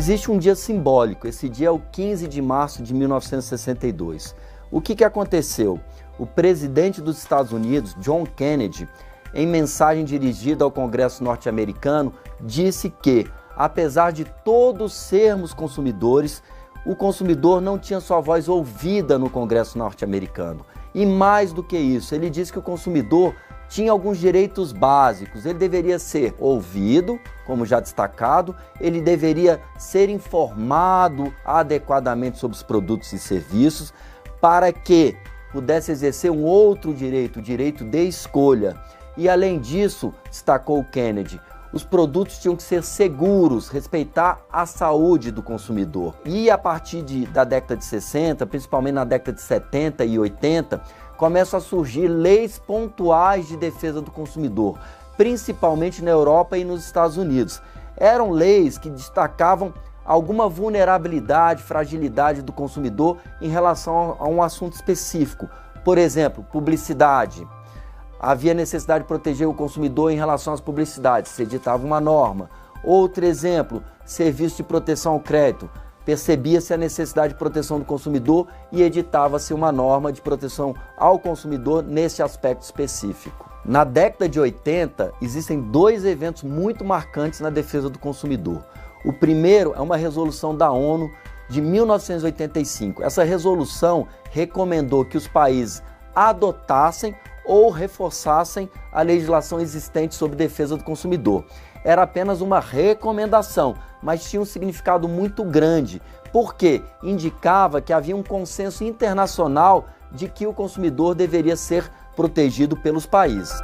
Existe um dia simbólico, esse dia é o 15 de março de 1962. O que aconteceu? O presidente dos Estados Unidos, John Kennedy, em mensagem dirigida ao Congresso norte-americano, disse que, apesar de todos sermos consumidores, o consumidor não tinha sua voz ouvida no Congresso norte-americano. E mais do que isso, ele disse que o consumidor tinha alguns direitos básicos. Ele deveria ser ouvido, como já destacado, ele deveria ser informado adequadamente sobre os produtos e serviços, para que pudesse exercer um outro direito, o direito de escolha. E além disso, destacou Kennedy, os produtos tinham que ser seguros, respeitar a saúde do consumidor. E a partir da década de 60, principalmente na década de 70 e 80, começam a surgir leis pontuais de defesa do consumidor, principalmente na Europa e nos Estados Unidos. Eram leis que destacavam alguma vulnerabilidade, fragilidade do consumidor em relação a um assunto específico. Por exemplo, publicidade. Havia necessidade de proteger o consumidor em relação às publicidades, se editava uma norma. Outro exemplo, serviço de proteção ao crédito. Percebia-se a necessidade de proteção do consumidor e editava-se uma norma de proteção ao consumidor nesse aspecto específico. Na década de 80, existem dois eventos muito marcantes na defesa do consumidor. O primeiro é uma resolução da ONU de 1985. Essa resolução recomendou que os países adotassem ou reforçassem a legislação existente sobre defesa do consumidor. Era apenas uma recomendação, mas tinha um significado muito grande, porque indicava que havia um consenso internacional de que o consumidor deveria ser protegido pelos países.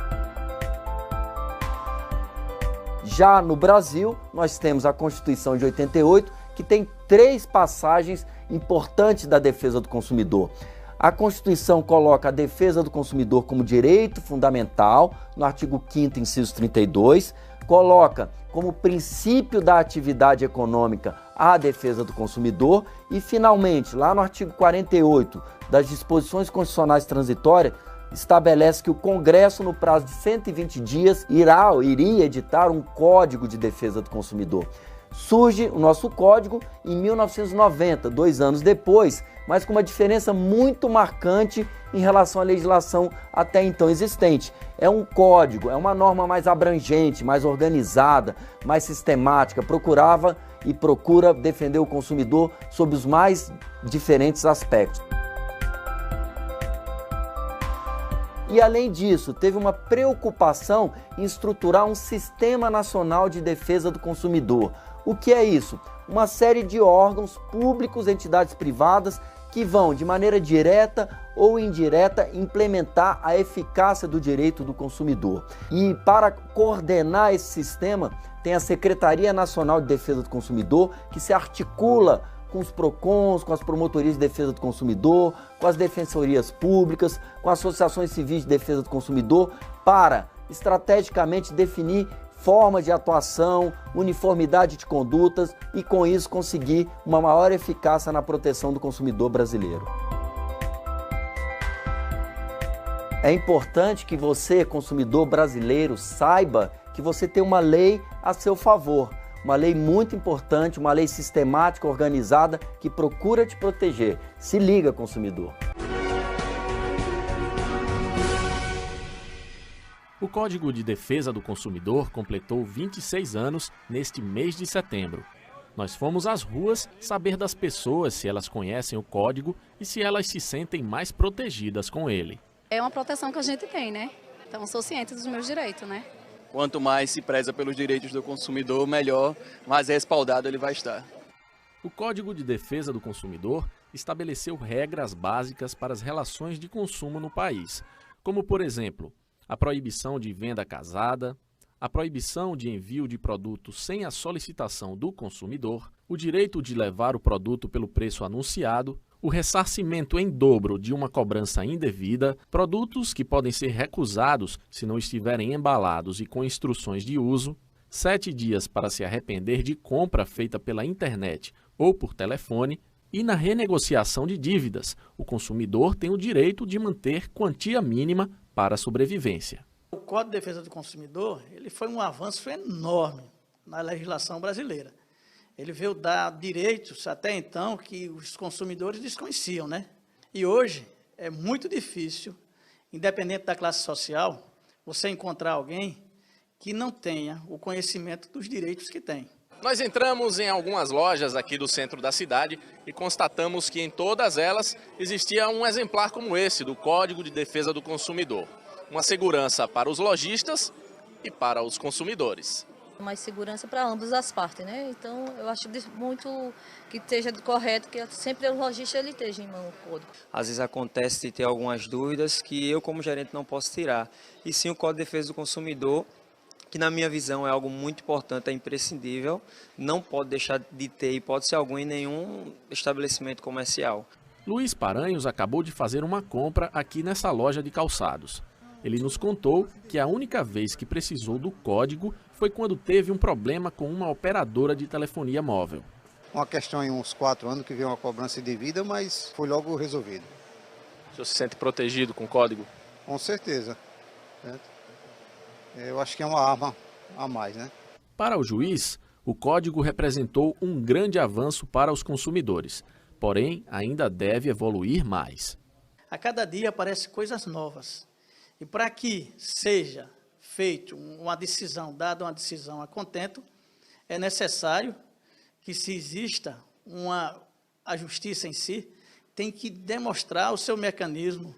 Já no Brasil, nós temos a Constituição de 88, que tem 3 passagens importantes da defesa do consumidor. A Constituição coloca a defesa do consumidor como direito fundamental, no artigo 5º, inciso 32, coloca como princípio da atividade econômica a defesa do consumidor e, finalmente, lá no artigo 48 das disposições constitucionais transitórias, estabelece que o Congresso, no prazo de 120 dias, iria editar um Código de Defesa do Consumidor. Surge o nosso código em 1990, 2 anos depois, mas com uma diferença muito marcante em relação à legislação até então existente. É um código, é uma norma mais abrangente, mais organizada, mais sistemática, procurava e procura defender o consumidor sob os mais diferentes aspectos. E além disso, teve uma preocupação em estruturar um Sistema Nacional de Defesa do Consumidor. O que é isso? Uma série de órgãos públicos, entidades privadas, que vão, de maneira direta ou indireta, implementar a eficácia do direito do consumidor. E para coordenar esse sistema, tem a Secretaria Nacional de Defesa do Consumidor, que se articula com os PROCONs, com as promotorias de defesa do consumidor, com as defensorias públicas, com associações civis de defesa do consumidor, para estrategicamente definir formas de atuação, uniformidade de condutas e, com isso, conseguir uma maior eficácia na proteção do consumidor brasileiro. É importante que você, consumidor brasileiro, saiba que você tem uma lei a seu favor. Uma lei muito importante, uma lei sistemática, organizada, que procura te proteger. Se liga, consumidor. O Código de Defesa do Consumidor completou 26 anos neste mês de setembro. Nós fomos às ruas saber das pessoas se elas conhecem o código e se elas se sentem mais protegidas com ele. É uma proteção que a gente tem, né? Então, sou ciente dos meus direitos, né? Quanto mais se preza pelos direitos do consumidor, melhor, mais respaldado ele vai estar. O Código de Defesa do Consumidor estabeleceu regras básicas para as relações de consumo no país, como, por exemplo, a proibição de venda casada, a proibição de envio de produtos sem a solicitação do consumidor, o direito de levar o produto pelo preço anunciado, o ressarcimento em dobro de uma cobrança indevida, produtos que podem ser recusados se não estiverem embalados e com instruções de uso, 7 dias para se arrepender de compra feita pela internet ou por telefone, e na renegociação de dívidas, o consumidor tem o direito de manter quantia mínima para a sobrevivência. O Código de Defesa do Consumidor ele foi um avanço enorme na legislação brasileira. Ele veio dar direitos até então que os consumidores desconheciam, né? E hoje é muito difícil, independente da classe social, você encontrar alguém que não tenha o conhecimento dos direitos que tem. Nós entramos em algumas lojas aqui do centro da cidade e constatamos que em todas elas existia um exemplar como esse do Código de Defesa do Consumidor. Uma segurança para os lojistas e para os consumidores. Mais segurança para ambas as partes, né? Então, eu acho muito que esteja correto, que sempre o lojista ele esteja em mão o código. Às vezes acontece de ter algumas dúvidas que eu, como gerente, não posso tirar. E sim o Código de Defesa do Consumidor, que na minha visão é algo muito importante, é imprescindível, não pode deixar de ter hipótese alguma em nenhum estabelecimento comercial. Luiz Paranhos acabou de fazer uma compra aqui nessa loja de calçados. Ele nos contou que a única vez que precisou do código foi quando teve um problema com uma operadora de telefonia móvel. Uma questão em uns 4 anos que veio uma cobrança indevida, mas foi logo resolvido. O senhor se sente protegido com o código? Com certeza. Eu acho que é uma arma a mais, né? Para o juiz, o código representou um grande avanço para os consumidores, porém ainda deve evoluir mais. A cada dia aparecem coisas novas. E para que seja feita uma decisão, dada uma decisão a contento, é necessário que se exista a justiça em si, tem que demonstrar o seu mecanismo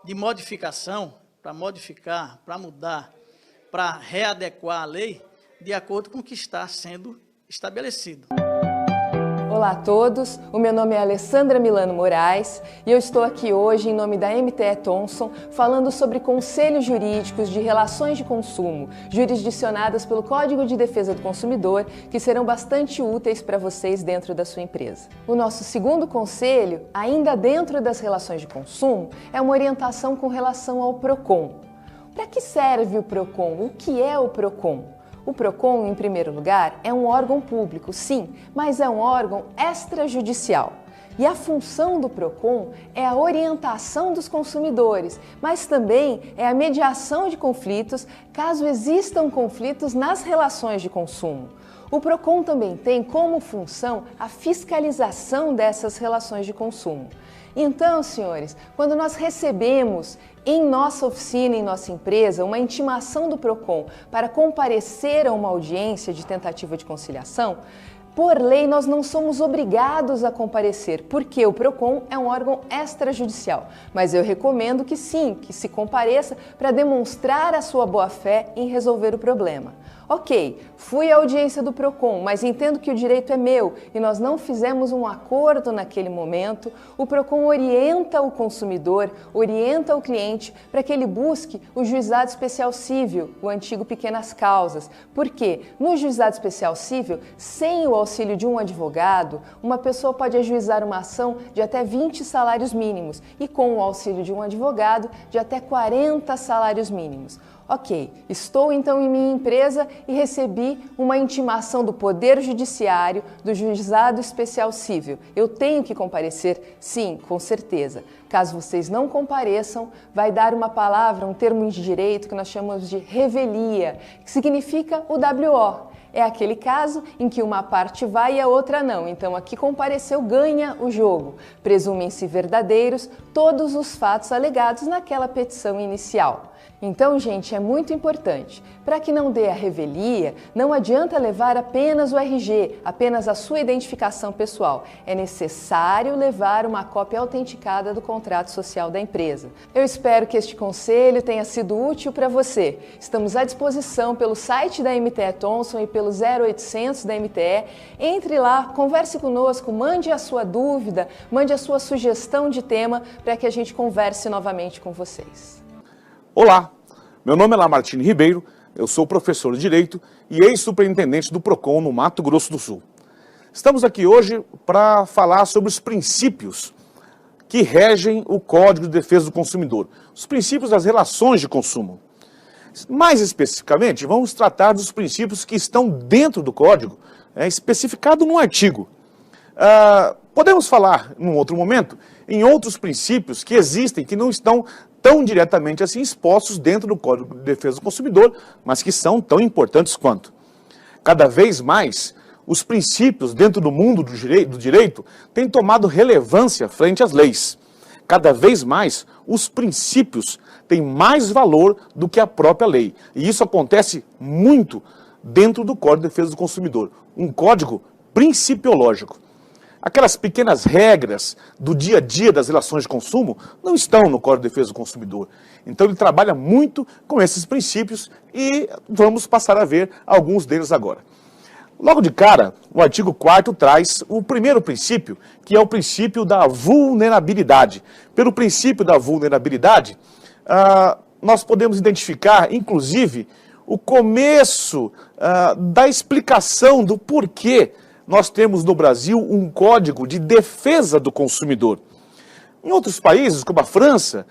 de modificação, para modificar, para mudar, para readequar a lei de acordo com o que está sendo estabelecido. Olá a todos, o meu nome é Alessandra Milano Moraes e eu estou aqui hoje em nome da MTE Thomson falando sobre conselhos jurídicos de relações de consumo jurisdicionadas pelo Código de Defesa do Consumidor que serão bastante úteis para vocês dentro da sua empresa. O nosso segundo conselho, ainda dentro das relações de consumo, é uma orientação com relação ao PROCON. Para que serve o PROCON? O que é o PROCON? O PROCON, em primeiro lugar, é um órgão público, sim, mas é um órgão extrajudicial. E a função do PROCON é a orientação dos consumidores, mas também é a mediação de conflitos, caso existam conflitos nas relações de consumo. O PROCON também tem como função a fiscalização dessas relações de consumo. Então, senhores, quando nós recebemos em nossa oficina, em nossa empresa, uma intimação do PROCON para comparecer a uma audiência de tentativa de conciliação, por lei nós não somos obrigados a comparecer, porque o PROCON é um órgão extrajudicial. Mas eu recomendo que sim, que se compareça para demonstrar a sua boa-fé em resolver o problema. Ok, fui à audiência do PROCON, mas entendo que o direito é meu e nós não fizemos um acordo naquele momento. O PROCON orienta o consumidor, orienta o cliente para que ele busque o juizado especial cível, o antigo pequenas causas. Porque no juizado especial cível, sem o auxílio de um advogado, uma pessoa pode ajuizar uma ação de até 20 salários mínimos e com o auxílio de um advogado de até 40 salários mínimos. Ok, estou então em minha empresa e recebi uma intimação do Poder Judiciário, do Juizado Especial Cível. Eu tenho que comparecer? Sim, com certeza. Caso vocês não compareçam, vai dar uma palavra, um termo de direito que nós chamamos de revelia, que significa o WO. É aquele caso em que uma parte vai e a outra não. Então, aqui compareceu, ganha o jogo. Presumem-se verdadeiros todos os fatos alegados naquela petição inicial. Então, gente, é muito importante. Para que não dê a revelia, não adianta levar apenas o RG, apenas a sua identificação pessoal. É necessário levar uma cópia autenticada do contrato social da empresa. Eu espero que este conselho tenha sido útil para você. Estamos à disposição pelo site da MTE Thomson e pelo 0800 da MTE. Entre lá, converse conosco, mande a sua dúvida, mande a sua sugestão de tema para que a gente converse novamente com vocês. Olá, meu nome é Lamartine Ribeiro, eu sou professor de Direito e ex-superintendente do PROCON no Mato Grosso do Sul. Estamos aqui hoje para falar sobre os princípios que regem o Código de Defesa do Consumidor, os princípios das relações de consumo. Mais especificamente, vamos tratar dos princípios que estão dentro do Código, especificado no artigo. Podemos falar, num outro momento, em outros princípios que existem, que não estão tão diretamente assim expostos dentro do Código de Defesa do Consumidor, mas que são tão importantes quanto. Cada vez mais, os princípios dentro do mundo do direito têm tomado relevância frente às leis. Cada vez mais, os princípios têm mais valor do que a própria lei. E isso acontece muito dentro do Código de Defesa do Consumidor, um código principiológico. Aquelas pequenas regras do dia a dia das relações de consumo não estão no Código de Defesa do Consumidor. Então ele trabalha muito com esses princípios e vamos passar a ver alguns deles agora. Logo de cara, o artigo 4º traz o primeiro princípio, que é o princípio da vulnerabilidade. Pelo princípio da vulnerabilidade, nós podemos identificar, inclusive, o começo da explicação do porquê nós temos no Brasil um código de defesa do consumidor. Em outros países, como a França,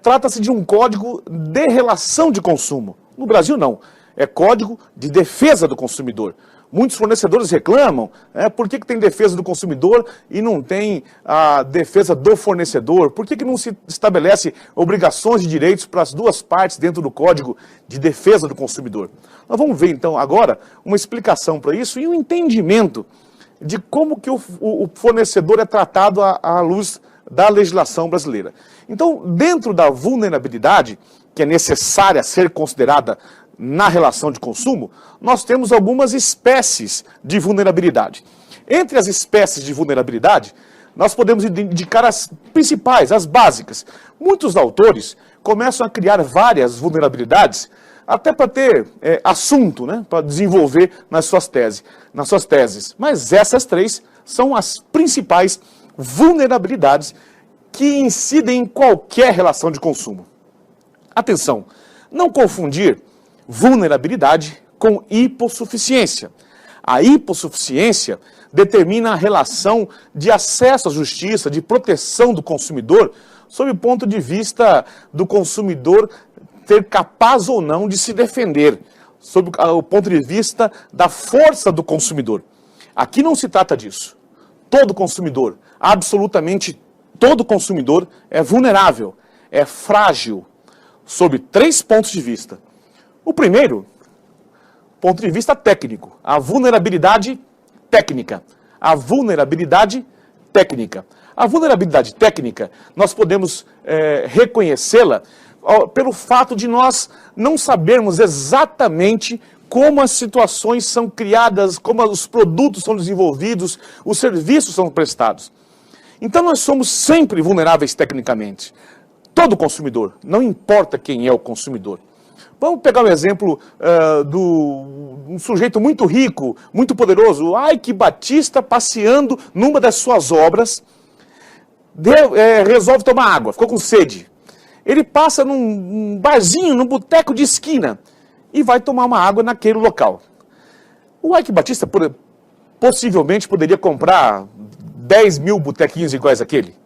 trata-se de um código de relação de consumo. No Brasil, não. É código de defesa do consumidor. Muitos fornecedores reclamam, por que tem defesa do consumidor e não tem a defesa do fornecedor? Por que não se estabelece obrigações de direitos para as duas partes dentro do Código de Defesa do Consumidor? Nós vamos ver então agora uma explicação para isso e um entendimento de como que o fornecedor é tratado à luz da legislação brasileira. Então, dentro da vulnerabilidade, que é necessária ser considerada na relação de consumo, nós temos algumas espécies de vulnerabilidade. Entre as espécies de vulnerabilidade, nós podemos indicar as principais, as básicas. Muitos autores começam a criar várias vulnerabilidades, até para ter assunto, né, para desenvolver nas suas teses. Mas essas três são as principais vulnerabilidades que incidem em qualquer relação de consumo. Atenção, não confundir vulnerabilidade com hipossuficiência. A hipossuficiência determina a relação de acesso à justiça, de proteção do consumidor, sob o ponto de vista do consumidor ser capaz ou não de se defender, sob o ponto de vista da força do consumidor. Aqui não se trata disso. Todo consumidor, absolutamente todo consumidor é vulnerável, é frágil, sob 3 pontos de vista. O primeiro, ponto de vista técnico, a vulnerabilidade técnica. A vulnerabilidade técnica. A vulnerabilidade técnica, nós podemos reconhecê-la pelo fato de nós não sabermos exatamente como as situações são criadas, como os produtos são desenvolvidos, os serviços são prestados. Então nós somos sempre vulneráveis tecnicamente. Todo consumidor, não importa quem é o consumidor. Vamos pegar um exemplo de um sujeito muito rico, muito poderoso, Ike Batista, passeando numa das suas obras, resolve tomar água, ficou com sede. Ele passa num barzinho, num boteco de esquina, e vai tomar uma água naquele local. O Ike Batista possivelmente poderia comprar 10 mil botequinhos iguais àquele.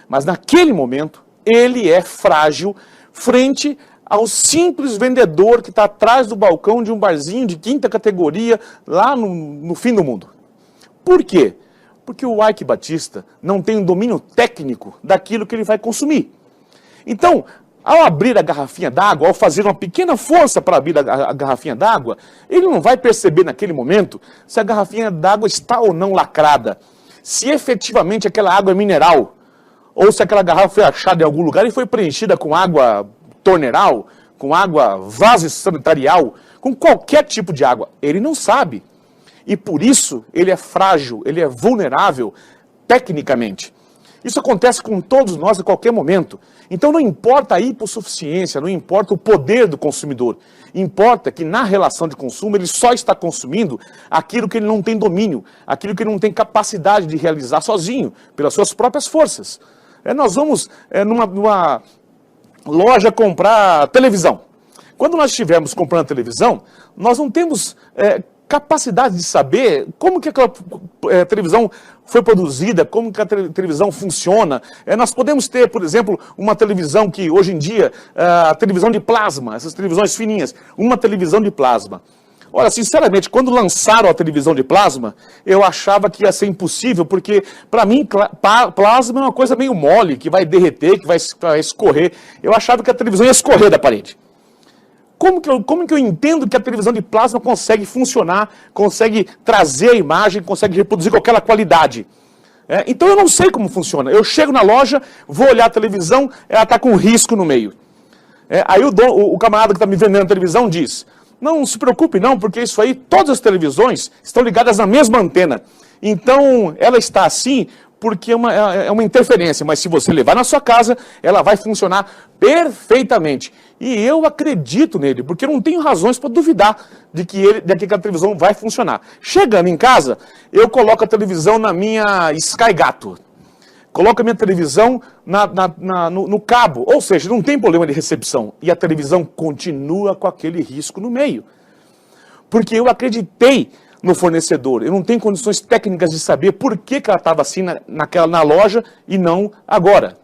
Mas naquele momento, ele é frágil frente ao simples vendedor que está atrás do balcão de um barzinho de 5ª categoria, lá no fim do mundo. Por quê? Porque o Ike Batista não tem um domínio técnico daquilo que ele vai consumir. Então, ao abrir a garrafinha d'água, ao fazer uma pequena força para abrir a garrafinha d'água, ele não vai perceber naquele momento se a garrafinha d'água está ou não lacrada, se efetivamente aquela água é mineral, ou se aquela garrafa foi achada em algum lugar e foi preenchida com água torneiral, com água vaso sanitarial, com qualquer tipo de água. Ele não sabe. E por isso ele é frágil, ele é vulnerável tecnicamente. Isso acontece com todos nós a qualquer momento. Então não importa a hipossuficiência, não importa o poder do consumidor. Importa que na relação de consumo ele só está consumindo aquilo que ele não tem domínio, aquilo que ele não tem capacidade de realizar sozinho, pelas suas próprias forças. Nós vamos numa loja comprar televisão. Quando nós estivermos comprando televisão, nós não temos capacidade de saber como que aquela televisão foi produzida, como que a televisão funciona. Nós podemos ter, por exemplo, uma televisão que hoje em dia, a televisão de plasma, essas televisões fininhas, uma televisão de plasma. Olha, sinceramente, quando lançaram a televisão de plasma, eu achava que ia ser impossível, porque para mim plasma é uma coisa meio mole, que vai derreter, que vai escorrer. Eu achava que a televisão ia escorrer da parede. Como que eu entendo que a televisão de plasma consegue funcionar, consegue trazer a imagem, consegue reproduzir com aquela qualidade? Então eu não sei como funciona. Eu chego na loja, vou olhar a televisão, ela está com um risco no meio. Aí o camarada que está me vendendo a televisão diz, não se preocupe não, porque isso aí, todas as televisões estão ligadas na mesma antena. Então ela está assim porque é uma interferência, mas se você levar na sua casa, ela vai funcionar perfeitamente. E eu acredito nele, porque eu não tenho razões para duvidar de que a televisão vai funcionar. Chegando em casa, eu coloco a televisão na minha Sky Gato. Coloco a minha televisão no cabo, ou seja, não tem problema de recepção. E a televisão continua com aquele risco no meio. Porque eu acreditei no fornecedor. Eu não tenho condições técnicas de saber por que ela estava assim na loja e não agora.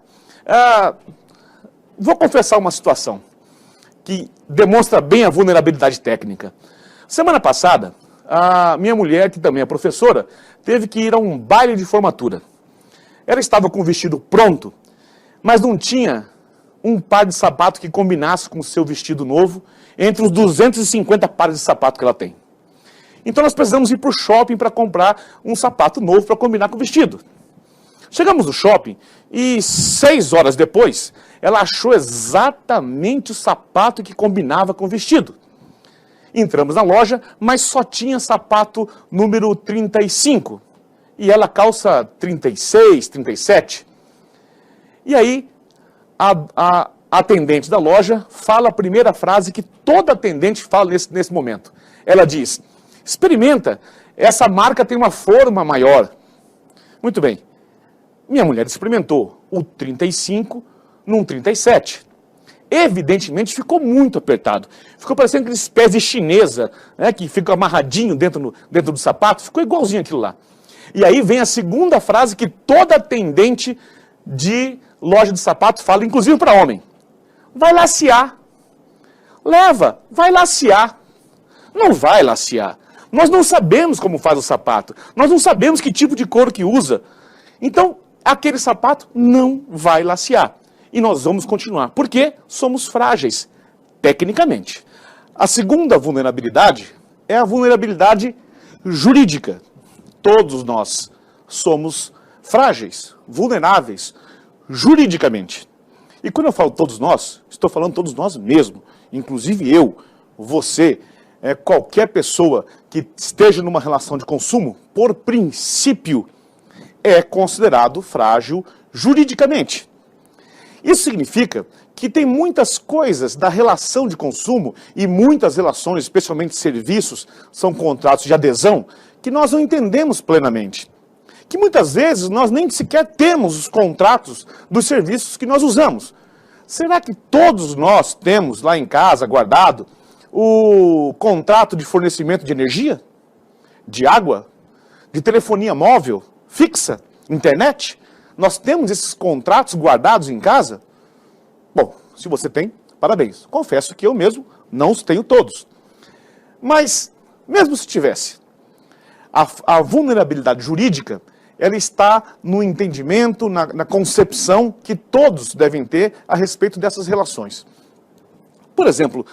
Vou confessar uma situação que demonstra bem a vulnerabilidade técnica. Semana passada, a minha mulher, que também é professora, teve que ir a um baile de formatura. Ela estava com o vestido pronto, mas não tinha um par de sapato que combinasse com o seu vestido novo entre os 250 pares de sapato que ela tem. Então nós precisamos ir para o shopping para comprar um sapato novo para combinar com o vestido. Chegamos no shopping e 6 horas depois, ela achou exatamente o sapato que combinava com o vestido. Entramos na loja, mas só tinha sapato número 35. E ela calça 36, 37. E aí, a atendente da loja fala a primeira frase que toda atendente fala nesse momento. Ela diz, experimenta, essa marca tem uma forma maior. Muito bem. Minha mulher experimentou o 35 num 37. Evidentemente ficou muito apertado. Ficou parecendo aqueles pés de chinesa, né, que ficam amarradinho dentro do sapato. Ficou igualzinho aquilo lá. E aí vem a segunda frase que toda atendente de loja de sapato fala, inclusive para homem. Vai lacear. Leva, vai lacear. Não vai lacear. Nós não sabemos como faz o sapato. Nós não sabemos que tipo de couro que usa. Então, aquele sapato não vai lacear. E nós vamos continuar. Porque somos frágeis, tecnicamente. A segunda vulnerabilidade é a vulnerabilidade jurídica. Todos nós somos frágeis, vulneráveis, juridicamente. E quando eu falo todos nós, estou falando todos nós mesmo. Inclusive eu, você, qualquer pessoa que esteja numa relação de consumo, por princípio, é considerado frágil juridicamente. Isso significa que tem muitas coisas da relação de consumo e muitas relações, especialmente serviços, são contratos de adesão, que nós não entendemos plenamente. Que muitas vezes nós nem sequer temos os contratos dos serviços que nós usamos. Será que todos nós temos lá em casa guardado o contrato de fornecimento de energia, de água, de telefonia móvel, fixa, internet? Nós temos esses contratos guardados em casa? Bom, se você tem, parabéns. Confesso que eu mesmo não os tenho todos. Mas, mesmo se tivesse, a vulnerabilidade jurídica, ela está no entendimento, na concepção que todos devem ter a respeito dessas relações. Por exemplo,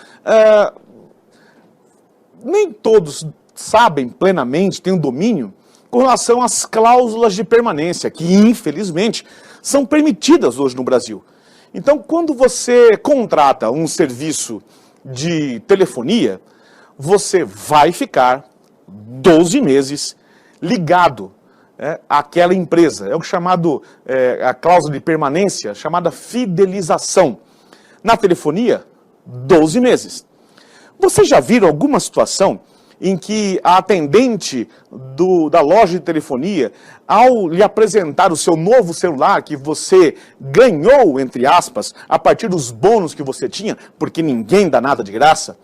nem todos sabem plenamente, têm um domínio com relação às cláusulas de permanência, que infelizmente são permitidas hoje no Brasil. Então, quando você contrata um serviço de telefonia, você vai ficar 12 meses ligado àquela empresa. É o chamado, a cláusula de permanência, chamada fidelização. Na telefonia, 12 meses. Vocês já viram alguma situação em que a atendente da loja de telefonia, ao lhe apresentar o seu novo celular que você ganhou, entre aspas, a partir dos bônus que você tinha, porque ninguém dá nada de graça,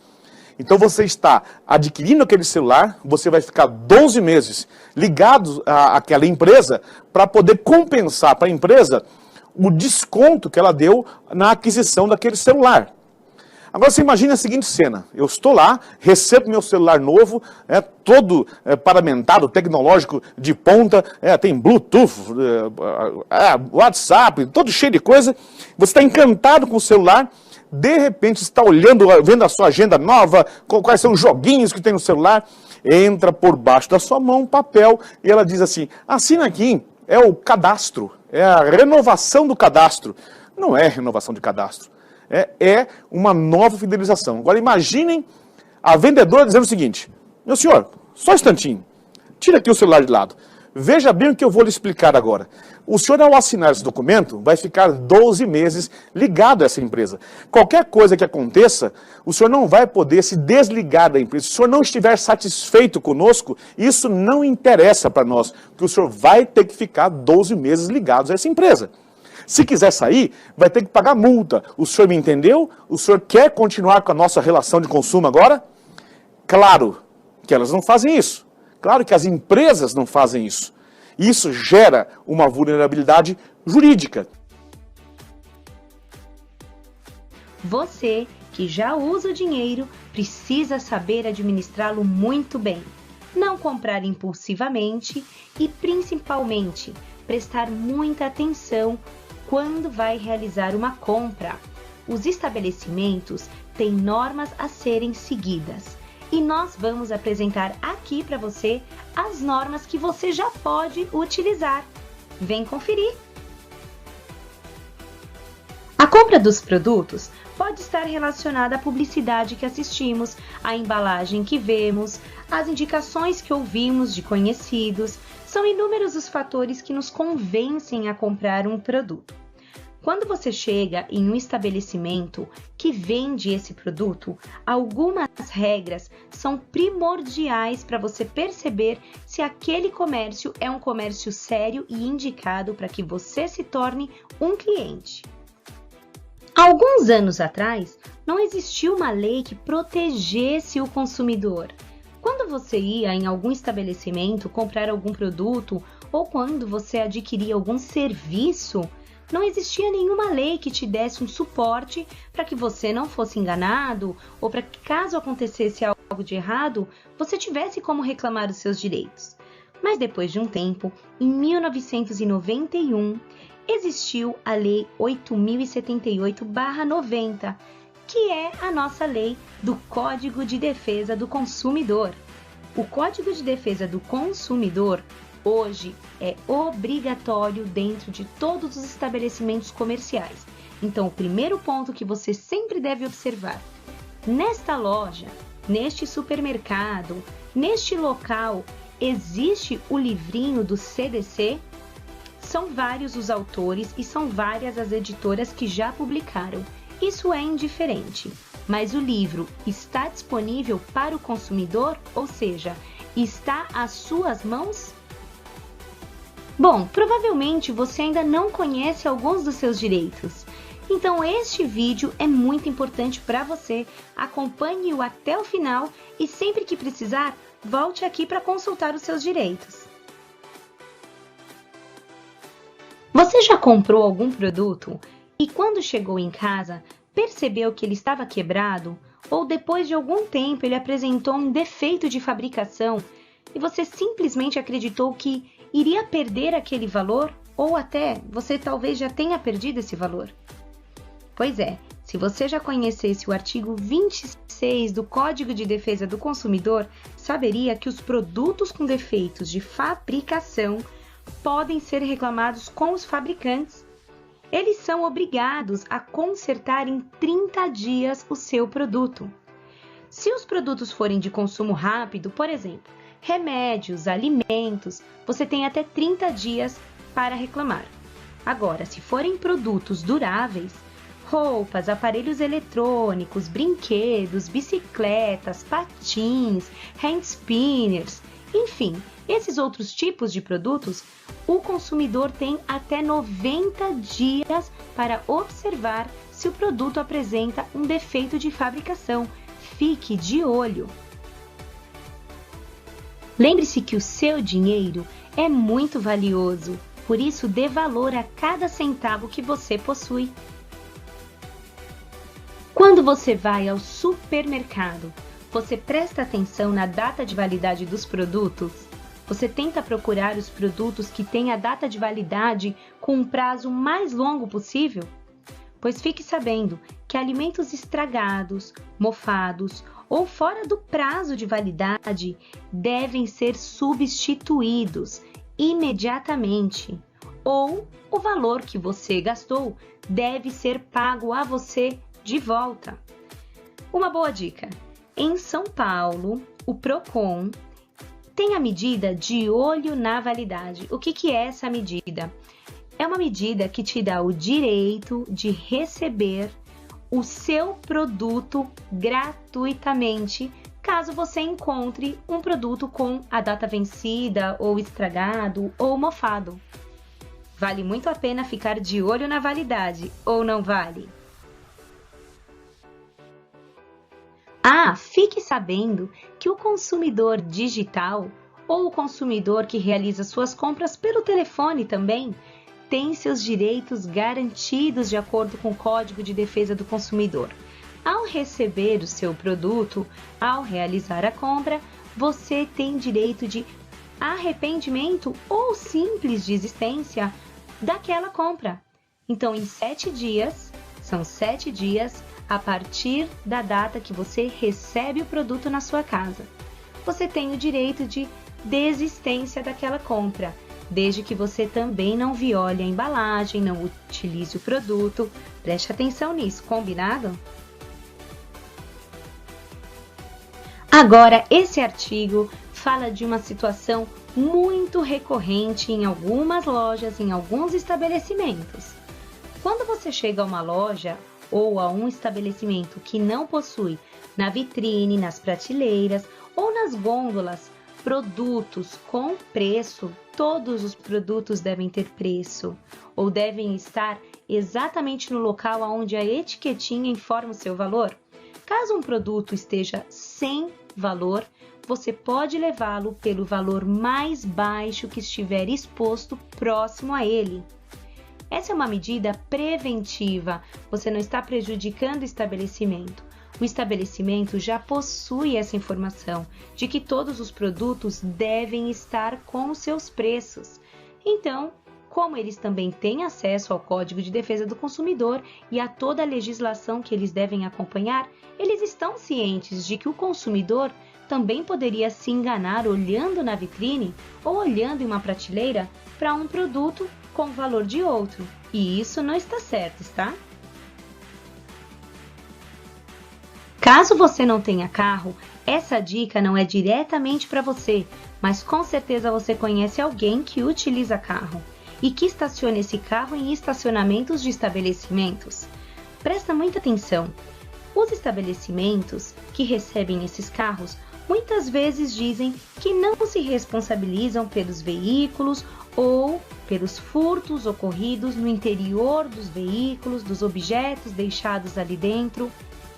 então você está adquirindo aquele celular, você vai ficar 12 meses ligado àquela empresa para poder compensar para a empresa o desconto que ela deu na aquisição daquele celular. Agora você imagina a seguinte cena, eu estou lá, recebo meu celular novo, todo paramentado, tecnológico de ponta, tem Bluetooth, WhatsApp, todo cheio de coisa, você está encantado com o celular, de repente está olhando, vendo a sua agenda nova, quais são os joguinhos que tem no celular, entra por baixo da sua mão um papel e ela diz assim, assina aqui, é o cadastro, é a renovação do cadastro. Não é renovação de cadastro, é uma nova fidelização. Agora imaginem a vendedora dizendo o seguinte, meu senhor, só um instantinho, tira aqui o celular de lado. Veja bem o que eu vou lhe explicar agora. O senhor, ao assinar esse documento, vai ficar 12 meses ligado a essa empresa. Qualquer coisa que aconteça, o senhor não vai poder se desligar da empresa. Se o senhor não estiver satisfeito conosco, isso não interessa para nós, porque o senhor vai ter que ficar 12 meses ligados a essa empresa. Se quiser sair, vai ter que pagar multa. O senhor me entendeu? O senhor quer continuar com a nossa relação de consumo agora? Claro que elas não fazem isso. Claro que as empresas não fazem isso. Isso gera uma vulnerabilidade jurídica. Você, que já usa o dinheiro, precisa saber administrá-lo muito bem. Não comprar impulsivamente e, principalmente, prestar muita atenção quando vai realizar uma compra. Os estabelecimentos têm normas a serem seguidas. E nós vamos apresentar aqui para você as normas que você já pode utilizar. Vem conferir! A compra dos produtos pode estar relacionada à publicidade que assistimos, à embalagem que vemos, às indicações que ouvimos de conhecidos. São inúmeros os fatores que nos convencem a comprar um produto. Quando você chega em um estabelecimento que vende esse produto, algumas regras são primordiais para você perceber se aquele comércio é um comércio sério e indicado para que você se torne um cliente. Há alguns anos atrás, não existia uma lei que protegesse o consumidor. Quando você ia em algum estabelecimento comprar algum produto ou quando você adquiria algum serviço, não existia nenhuma lei que te desse um suporte para que você não fosse enganado ou para que, caso acontecesse algo de errado, você tivesse como reclamar os seus direitos. Mas depois de um tempo, em 1991, existiu a Lei 8.078/90, que é a nossa lei do Código de Defesa do Consumidor. O Código de Defesa do Consumidor hoje é obrigatório dentro de todos os estabelecimentos comerciais. Então, o primeiro ponto que você sempre deve observar: nesta loja, neste supermercado, neste local, existe o livrinho do CDC? São vários os autores e são várias as editoras que já publicaram. Isso é indiferente, mas o livro está disponível para o consumidor, ou seja, está às suas mãos? Bom, provavelmente você ainda não conhece alguns dos seus direitos. Então este vídeo é muito importante para você. Acompanhe-o até o final e sempre que precisar, volte aqui para consultar os seus direitos. Você já comprou algum produto e quando chegou em casa, percebeu que ele estava quebrado ou depois de algum tempo ele apresentou um defeito de fabricação e você simplesmente acreditou que iria perder aquele valor ou até você talvez já tenha perdido esse valor? Pois é, se você já conhecesse o artigo 26 do Código de Defesa do Consumidor, saberia que os produtos com defeitos de fabricação podem ser reclamados com os fabricantes. Eles são obrigados a consertar em 30 dias o seu produto. Se os produtos forem de consumo rápido, por exemplo, remédios, alimentos, você tem até 30 dias para reclamar. Agora, se forem produtos duráveis, roupas, aparelhos eletrônicos, brinquedos, bicicletas, patins, hand spinners, enfim, esses outros tipos de produtos, o consumidor tem até 90 dias para observar se o produto apresenta um defeito de fabricação. Fique de olho! Lembre-se que o seu dinheiro é muito valioso, por isso dê valor a cada centavo que você possui. Quando você vai ao supermercado, você presta atenção na data de validade dos produtos? Você tenta procurar os produtos que têm a data de validade com um prazo mais longo possível? pois fique sabendo que alimentos estragados, mofados ou fora do prazo de validade devem ser substituídos imediatamente, ou o valor que você gastou deve ser pago a você de volta. Uma boa dica: em São Paulo, o Procon tem a medida de olho na validade. O que é essa medida? É uma medida que te dá o direito de receber o seu produto gratuitamente, caso você encontre um produto com a data vencida, ou estragado, ou mofado. Vale muito a pena ficar de olho na validade, ou não vale? Fique sabendo que o consumidor digital, ou o consumidor que realiza suas compras pelo telefone também, tem seus direitos garantidos de acordo com o Código de Defesa do Consumidor. Ao receber o seu produto, ao realizar a compra, você tem direito de arrependimento ou simples desistência daquela compra. Então, em 7 dias, são 7 dias a partir da data que você recebe o produto na sua casa, você tem o direito de desistência daquela compra, desde que você também não viole a embalagem, não utilize o produto. Preste atenção nisso, combinado? Agora, esse artigo fala de uma situação muito recorrente em algumas lojas, em alguns estabelecimentos. Quando você chega a uma loja ou a um estabelecimento que não possui na vitrine, nas prateleiras ou nas gôndolas produtos com preço, todos os produtos devem ter preço ou devem estar exatamente no local onde a etiquetinha informa o seu valor. Caso um produto esteja sem valor, você pode levá-lo pelo valor mais baixo que estiver exposto próximo a ele. Essa é uma medida preventiva, você não está prejudicando o estabelecimento. O estabelecimento já possui essa informação de que todos os produtos devem estar com os seus preços. Então, como eles também têm acesso ao Código de Defesa do Consumidor e a toda a legislação que eles devem acompanhar, eles estão cientes de que o consumidor também poderia se enganar olhando na vitrine ou olhando em uma prateleira para um produto com o valor de outro. E isso não está certo, está? Caso você não tenha carro, essa dica não é diretamente para você, mas com certeza você conhece alguém que utiliza carro e que estaciona esse carro em estacionamentos de estabelecimentos. Presta muita atenção. Os estabelecimentos que recebem esses carros muitas vezes dizem que não se responsabilizam pelos veículos ou pelos furtos ocorridos no interior dos veículos, dos objetos deixados ali dentro.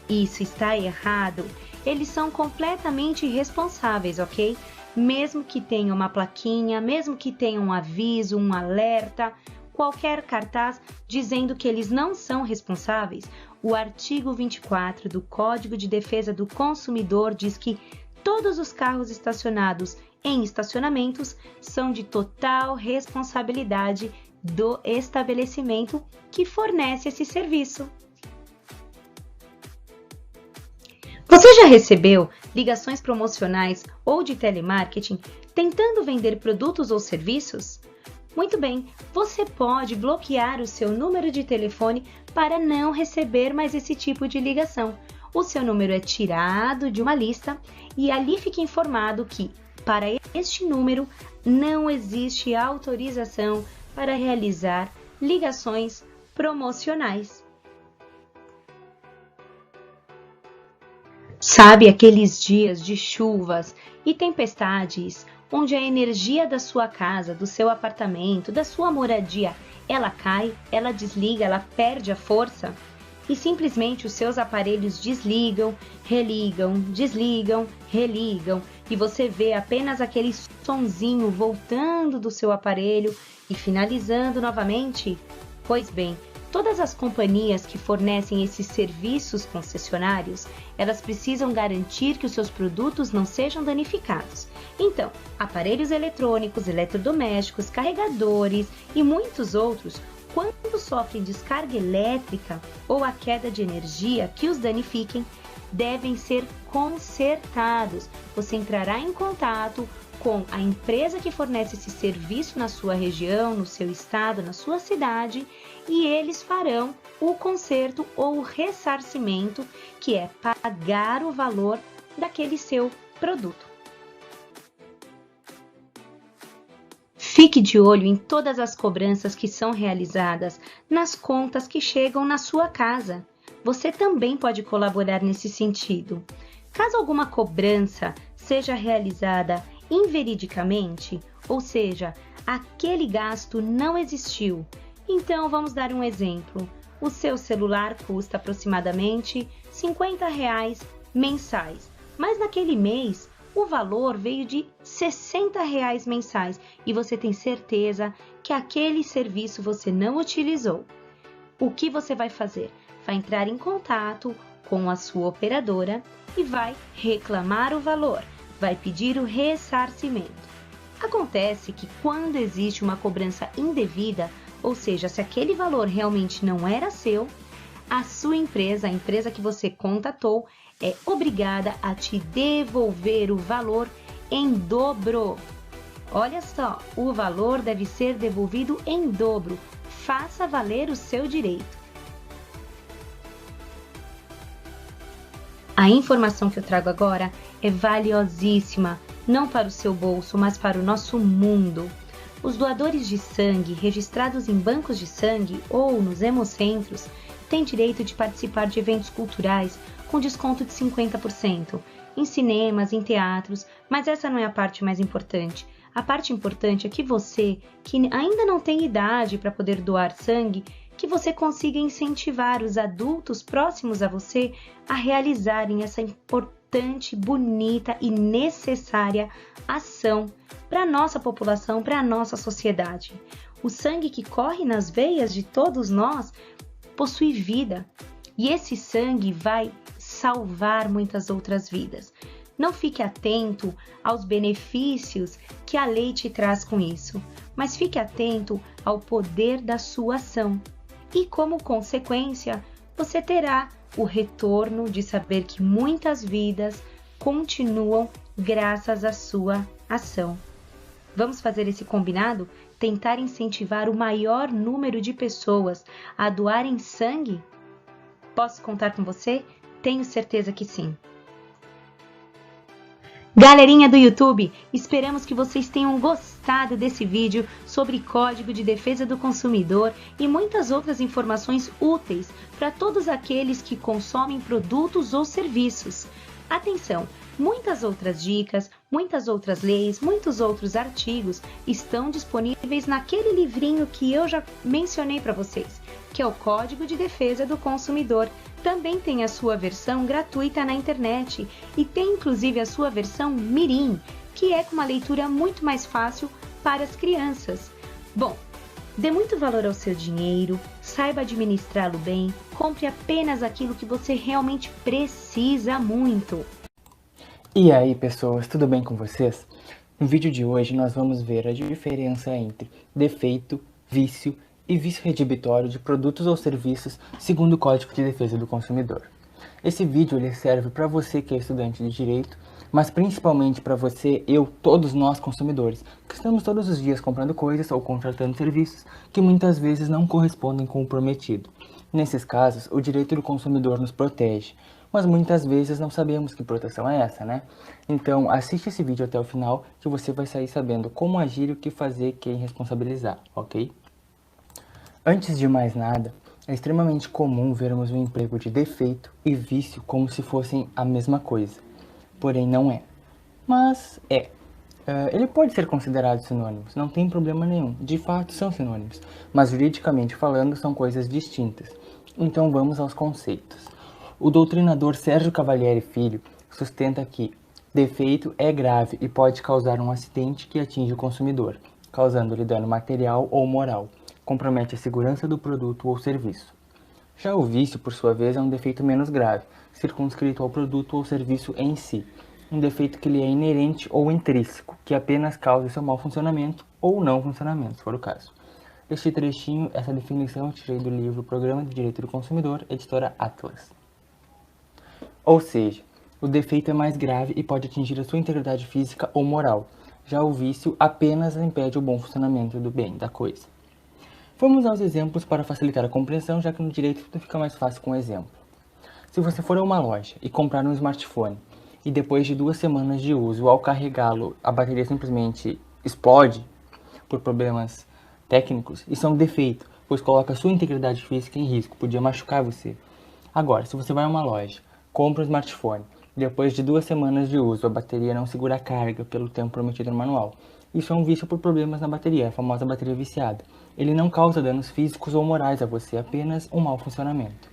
Isso está errado. Eles são completamente irresponsáveis, ok? Mesmo que tenha uma plaquinha, mesmo que tenha um aviso, um alerta, qualquer cartaz dizendo que eles não são responsáveis, o artigo 24 do Código de Defesa do Consumidor diz que todos os carros estacionados em estacionamentos são de total responsabilidade do estabelecimento que fornece esse serviço. Você já recebeu ligações promocionais ou de telemarketing tentando vender produtos ou serviços? Muito bem, você pode bloquear o seu número de telefone para não receber mais esse tipo de ligação. O seu número é tirado de uma lista e ali fica informado que, para este número, não existe autorização para realizar ligações promocionais. Sabe aqueles dias de chuvas e tempestades, onde a energia da sua casa, do seu apartamento, da sua moradia, ela cai, ela desliga, ela perde a força? E simplesmente os seus aparelhos desligam, religam, desligam, religam, e você vê apenas aquele sonzinho voltando do seu aparelho e finalizando novamente? Pois bem, todas as companhias que fornecem esses serviços concessionários, elas precisam garantir que os seus produtos não sejam danificados. Então, aparelhos eletrônicos, eletrodomésticos, carregadores e muitos outros, quando sofrem descarga elétrica ou a queda de energia que os danifiquem, devem ser consertados. Você entrará em contato com a empresa que fornece esse serviço na sua região, no seu estado, na sua cidade, e eles farão o conserto ou o ressarcimento, que é pagar o valor daquele seu produto. Fique de olho em todas as cobranças que são realizadas nas contas que chegam na sua casa. Você também pode colaborar nesse sentido. Caso alguma cobrança seja realizada inveridicamente, ou seja, aquele gasto não existiu, então vamos dar um exemplo. O seu celular custa aproximadamente R$50 mensais, mas naquele mês o valor veio de R$60 mensais e você tem certeza que aquele serviço você não utilizou. O que você vai fazer? Vai entrar em contato com a sua operadora e vai reclamar o valor, vai pedir o ressarcimento. Acontece que quando existe uma cobrança indevida, ou seja, se aquele valor realmente não era seu, a sua empresa, a empresa que você contatou, é obrigada a te devolver o valor em dobro. Olha só, o valor deve ser devolvido em dobro. Faça valer o seu direito. A informação que eu trago agora é valiosíssima, não para o seu bolso, mas para o nosso mundo. Os doadores de sangue registrados em bancos de sangue ou nos hemocentros têm direito de participar de eventos culturais com desconto de 50%, em cinemas, em teatros, mas essa não é a parte mais importante. A parte importante é que você, que ainda não tem idade para poder doar sangue, que você consiga incentivar os adultos próximos a você a realizarem essa importante, bonita e necessária ação para a nossa população, para a nossa sociedade. O sangue que corre nas veias de todos nós possui vida e esse sangue vai salvar muitas outras vidas. Não fique atento aos benefícios que a lei te traz com isso, mas fique atento ao poder da sua ação. E como consequência, você terá o retorno de saber que muitas vidas continuam graças à sua ação. Vamos fazer esse combinado? Tentar incentivar o maior número de pessoas a doarem sangue? Posso contar com você? Tenho certeza que sim. Galerinha do YouTube, esperamos que vocês tenham gostado desse vídeo sobre Código de Defesa do Consumidor e muitas outras informações úteis para todos aqueles que consomem produtos ou serviços. Atenção! Muitas outras dicas, muitas outras leis, muitos outros artigos estão disponíveis naquele livrinho que eu já mencionei para vocês, que é o Código de Defesa do Consumidor. Também tem a sua versão gratuita na internet e tem inclusive a sua versão Mirim, que é com uma leitura muito mais fácil para as crianças. Bom, dê muito valor ao seu dinheiro, saiba administrá-lo bem, compre apenas aquilo que você realmente precisa muito. E aí pessoas, tudo bem com vocês? No vídeo de hoje nós vamos ver a diferença entre defeito, vício e vício redibitório de produtos ou serviços segundo o Código de Defesa do Consumidor. Esse vídeo ele serve para você que é estudante de direito, mas principalmente para você, eu, todos nós consumidores, que estamos todos os dias comprando coisas ou contratando serviços que muitas vezes não correspondem com o prometido. Nesses casos, o direito do consumidor nos protege, mas muitas vezes não sabemos que proteção é essa, né? Então, assiste esse vídeo até o final que você vai sair sabendo como agir e o que fazer, quem responsabilizar, ok? Antes de mais nada, é extremamente comum vermos o emprego de defeito e vício como se fossem a mesma coisa. Porém, não é. Mas é. Ele pode ser considerado sinônimos, não tem problema nenhum. De fato, são sinônimos. Mas juridicamente falando, são coisas distintas. Então, vamos aos conceitos. O doutrinador Sérgio Cavalieri Filho sustenta que defeito é grave e pode causar um acidente que atinge o consumidor, causando-lhe dano material ou moral. Compromete a segurança do produto ou serviço. Já o vício, por sua vez, é um defeito menos grave, circunscrito ao produto ou serviço em si. Um defeito que lhe é inerente ou intrínseco, que apenas causa seu mau funcionamento ou não funcionamento, se for o caso. Este trechinho, essa definição eu tirei do livro Programa de Direito do Consumidor, editora Atlas. Ou seja, o defeito é mais grave e pode atingir a sua integridade física ou moral. Já o vício apenas impede o bom funcionamento do bem, da coisa. Vamos aos exemplos para facilitar a compreensão, já que no direito tudo fica mais fácil com exemplo. Se você for a uma loja e comprar um smartphone e depois de 2 semanas de uso, ao carregá-lo, a bateria simplesmente explode por problemas técnicos, isso é um defeito, pois coloca a sua integridade física em risco, podia machucar você. Agora, se você vai a uma loja, compra um smartphone, depois de 2 semanas de uso, a bateria não segura a carga pelo tempo prometido no manual. Isso é um vício por problemas na bateria, a famosa bateria viciada. Ele não causa danos físicos ou morais a você, apenas um mau funcionamento.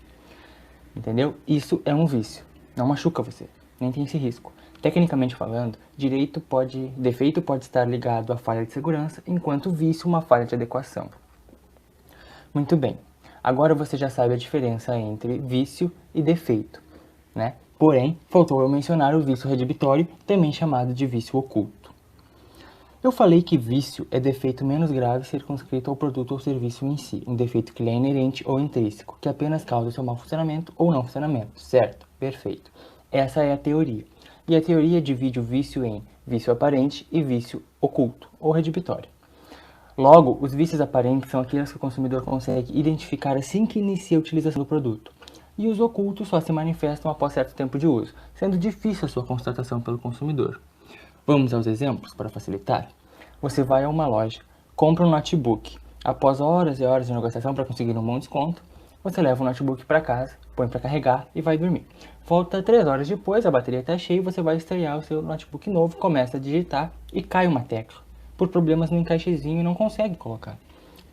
Entendeu? Isso é um vício, não machuca você, nem tem esse risco. Tecnicamente falando, defeito pode estar ligado à falha de segurança, enquanto vício uma falha de adequação. Muito bem, agora você já sabe a diferença entre vício e defeito, né? Porém, faltou eu mencionar o vício redibitório, também chamado de vício oculto. Eu falei que vício é defeito menos grave circunscrito ao produto ou serviço em si, um defeito que lhe é inerente ou intrínseco, que apenas causa seu mau funcionamento ou não funcionamento, certo? Perfeito. Essa é a teoria. E a teoria divide o vício em vício aparente e vício oculto, ou redibitório. Logo, os vícios aparentes são aqueles que o consumidor consegue identificar assim que inicia a utilização do produto. E os ocultos só se manifestam após certo tempo de uso, sendo difícil a sua constatação pelo consumidor. Vamos aos exemplos para facilitar? Você vai a uma loja, compra um notebook. Após horas e horas de negociação para conseguir um bom desconto, você leva o notebook para casa, põe para carregar e vai dormir. Volta 3 horas depois, a bateria está cheia e você vai estrear o seu notebook novo, começa a digitar e cai uma tecla. Por problemas no encaixezinho e não consegue colocar.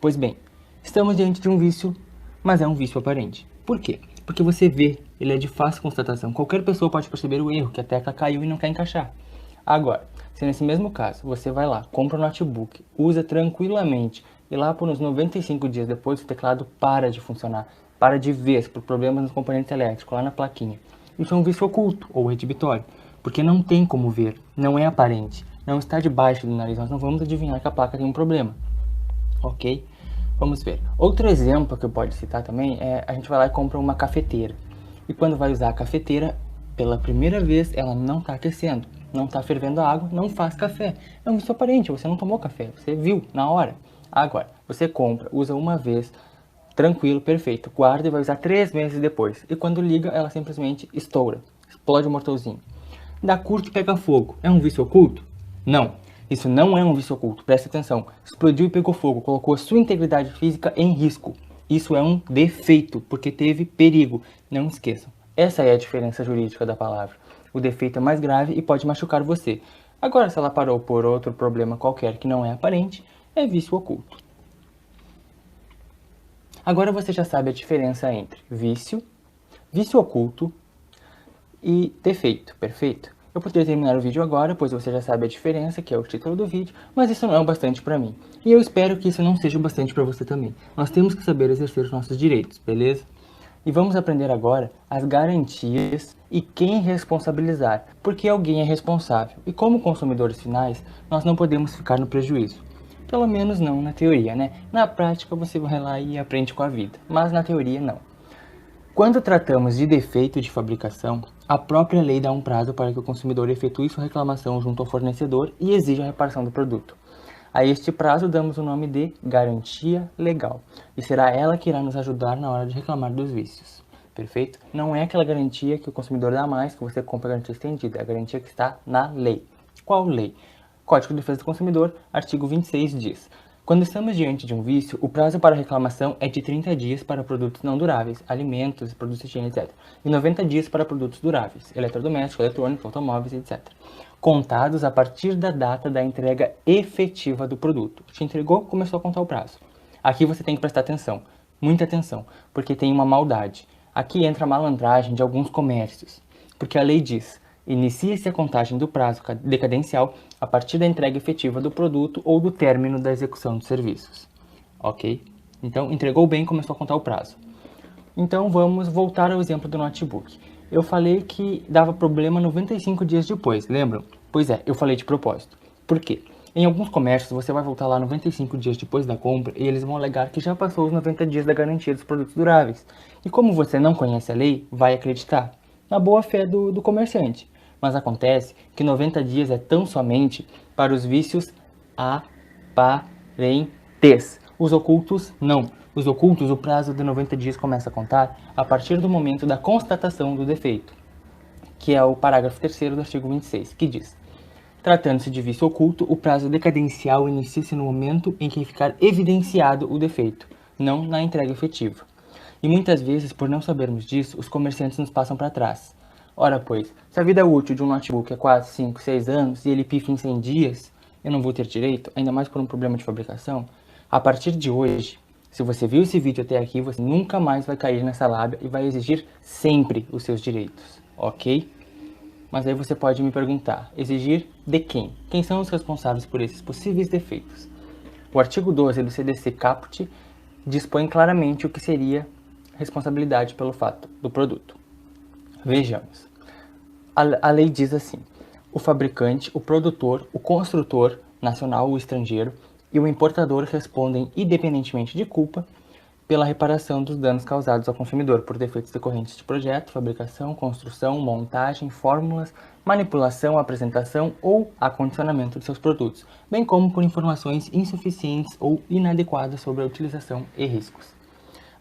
Pois bem, estamos diante de um vício, mas é um vício aparente. Por quê? Porque você vê, ele é de fácil constatação. Qualquer pessoa pode perceber o erro, que a tecla caiu e não quer encaixar. Agora, se nesse mesmo caso, você vai lá, compra um notebook, usa tranquilamente e lá por uns 95 dias depois o teclado para de funcionar, para de vez por problemas nos componentes elétricos, lá na plaquinha. Isso é um vício oculto ou redibitório, porque não tem como ver, não é aparente, não está debaixo do nariz, nós não vamos adivinhar que a placa tem um problema. Ok? Vamos ver. Outro exemplo que eu posso citar também é a gente vai lá e compra uma cafeteira. E quando vai usar a cafeteira, pela primeira vez ela não está aquecendo. Não está fervendo a água, não faz café. É um vício aparente, você não tomou café, você viu na hora. Agora, você compra, usa uma vez, tranquilo, perfeito, guarda e vai usar 3 meses depois. E quando liga, ela simplesmente estoura, explode o motorzinho. Dá curto e pega fogo. É um vício oculto? Não, isso não é um vício oculto, presta atenção. Explodiu e pegou fogo, colocou a sua integridade física em risco. Isso é um defeito, porque teve perigo. Não esqueçam, essa é a diferença jurídica da palavra. O defeito é mais grave e pode machucar você. Agora, se ela parou por outro problema qualquer que não é aparente, é vício oculto. Agora você já sabe a diferença entre vício, vício oculto e defeito, perfeito? Eu poderia terminar o vídeo agora, pois você já sabe a diferença, que é o título do vídeo, mas isso não é o bastante para mim. E eu espero que isso não seja o bastante para você também. Nós temos que saber exercer os nossos direitos, beleza? E vamos aprender agora as garantias e quem responsabilizar, porque alguém é responsável. E como consumidores finais, nós não podemos ficar no prejuízo. Pelo menos não na teoria, né? Na prática você vai lá e aprende com a vida, mas na teoria não. Quando tratamos de defeito de fabricação, a própria lei dá um prazo para que o consumidor efetue sua reclamação junto ao fornecedor e exija a reparação do produto. A este prazo damos o nome de garantia legal, e será ela que irá nos ajudar na hora de reclamar dos vícios. Perfeito? Não é aquela garantia que o consumidor dá mais, que você compra a garantia estendida, é a garantia que está na lei. Qual lei? Código de Defesa do Consumidor, artigo 26 diz: quando estamos diante de um vício, o prazo para reclamação é de 30 dias para produtos não duráveis, alimentos, produtos de higiene, etc. E 90 dias para produtos duráveis, eletrodomésticos, eletrônicos, automóveis, etc. Contados a partir da data da entrega efetiva do produto. Te entregou, começou a contar o prazo. Aqui você tem que prestar atenção, muita atenção, porque tem uma maldade. Aqui entra a malandragem de alguns comércios, porque a lei diz: inicia-se a contagem do prazo decadencial a partir da entrega efetiva do produto ou do término da execução dos serviços. Ok? Então, entregou bem, começou a contar o prazo. Então, vamos voltar ao exemplo do notebook. Eu falei que dava problema 95 dias depois, lembram? Pois é, eu falei de propósito. Por quê? Em alguns comércios, você vai voltar lá 95 dias depois da compra e eles vão alegar que já passou os 90 dias da garantia dos produtos duráveis. E como você não conhece a lei, vai acreditar na boa fé do comerciante. Mas acontece que 90 dias é tão somente para os vícios aparentes. Os ocultos, não. Os ocultos, o prazo de 90 dias começa a contar a partir do momento da constatação do defeito, que é o parágrafo 3º do artigo 26, que diz: tratando-se de vício oculto, o prazo decadencial inicia-se no momento em que ficar evidenciado o defeito, não na entrega efetiva. E muitas vezes, por não sabermos disso, os comerciantes nos passam para trás. Ora pois, se a vida útil de um notebook é 4, 5, 6 anos e ele pifa em 100 dias, eu não vou ter direito, ainda mais por um problema de fabricação. A partir de hoje, se você viu esse vídeo até aqui, você nunca mais vai cair nessa lábia e vai exigir sempre os seus direitos, ok? Mas aí você pode me perguntar, exigir de quem? Quem são os responsáveis por esses possíveis defeitos? O artigo 12 do CDC Caput dispõe claramente o que seria responsabilidade pelo fato do produto. Vejamos. A lei diz assim: o fabricante, o produtor, o construtor, nacional ou estrangeiro, e o importador respondem, independentemente de culpa, pela reparação dos danos causados ao consumidor por defeitos decorrentes de projeto, fabricação, construção, montagem, fórmulas, manipulação, apresentação ou acondicionamento de seus produtos, bem como por informações insuficientes ou inadequadas sobre a utilização e riscos.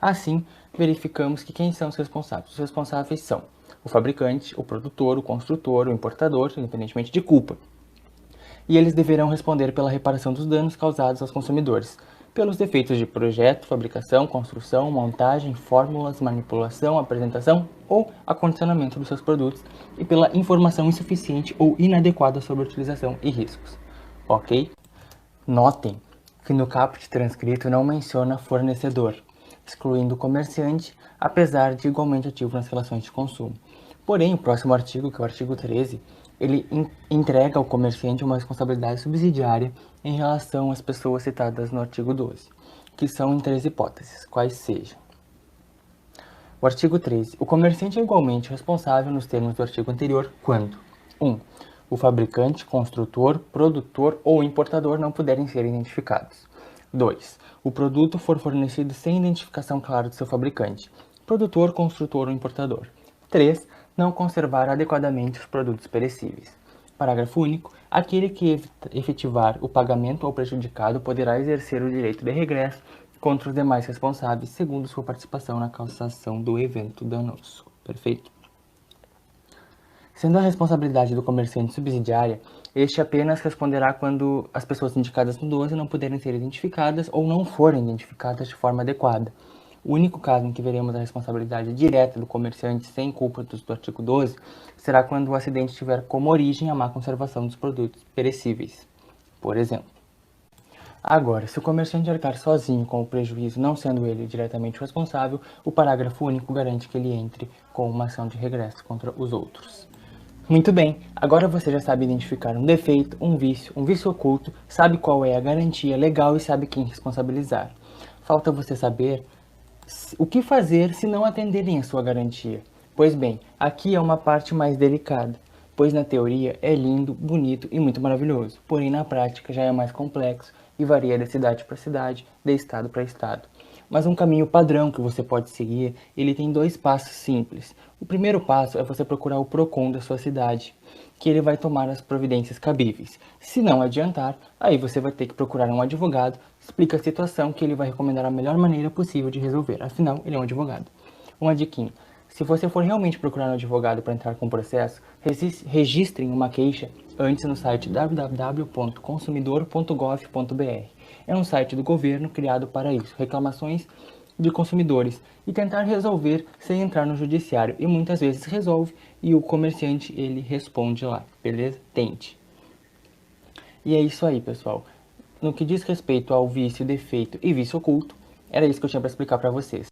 Assim, verificamos que quem são os responsáveis? Os responsáveis são o fabricante, o produtor, o construtor, o importador, independentemente de culpa. E eles deverão responder pela reparação dos danos causados aos consumidores, pelos defeitos de projeto, fabricação, construção, montagem, fórmulas, manipulação, apresentação ou acondicionamento dos seus produtos e pela informação insuficiente ou inadequada sobre a utilização e riscos. Ok? Notem que no caput transcrito não menciona fornecedor, excluindo o comerciante, apesar de igualmente ativo nas relações de consumo. Porém, o próximo artigo, que é o artigo 13, ele entrega ao comerciante uma responsabilidade subsidiária em relação às pessoas citadas no artigo 12, que são em 3 hipóteses, quais sejam. O artigo 13. O comerciante é igualmente responsável nos termos do artigo anterior quando 1. O fabricante, construtor, produtor ou importador não puderem ser identificados. 2. O produto for fornecido sem identificação clara do seu fabricante, produtor, construtor ou importador. 3. Não conservar adequadamente os produtos perecíveis. Parágrafo único. Aquele que efetivar o pagamento ao prejudicado poderá exercer o direito de regresso contra os demais responsáveis, segundo sua participação na causação do evento danoso. Perfeito? Sendo a responsabilidade do comerciante subsidiária, este apenas responderá quando as pessoas indicadas no 12 não puderem ser identificadas ou não forem identificadas de forma adequada. O único caso em que veremos a responsabilidade direta do comerciante sem culpa do artigo 12 será quando o acidente tiver como origem a má conservação dos produtos perecíveis, por exemplo. Agora, se o comerciante arcar sozinho com o prejuízo, não sendo ele diretamente responsável, o parágrafo único garante que ele entre com uma ação de regresso contra os outros. Muito bem, agora você já sabe identificar um defeito, um vício oculto, sabe qual é a garantia legal e sabe quem responsabilizar. Falta você saber o que fazer se não atenderem a sua garantia. Pois bem, aqui é uma parte mais delicada, pois na teoria é lindo, bonito e muito maravilhoso, porém na prática já é mais complexo e varia de cidade para cidade, de estado para estado. Mas um caminho padrão que você pode seguir, ele tem 2 passos simples. O primeiro passo é você procurar o PROCON da sua cidade, que ele vai tomar as providências cabíveis. Se não adiantar, aí você vai ter que procurar um advogado, explica a situação que ele vai recomendar a melhor maneira possível de resolver. Afinal, ele é um advogado. Uma diquinha. Se você for realmente procurar um advogado para entrar com o processo, registrem uma queixa antes no site www.consumidor.gov.br. É um site do governo criado para isso, reclamações de consumidores, e tentar resolver sem entrar no judiciário. E muitas vezes resolve e o comerciante ele responde lá, beleza? Tente. E é isso aí, pessoal. No que diz respeito ao vício, defeito e vício oculto, era isso que eu tinha para explicar para vocês.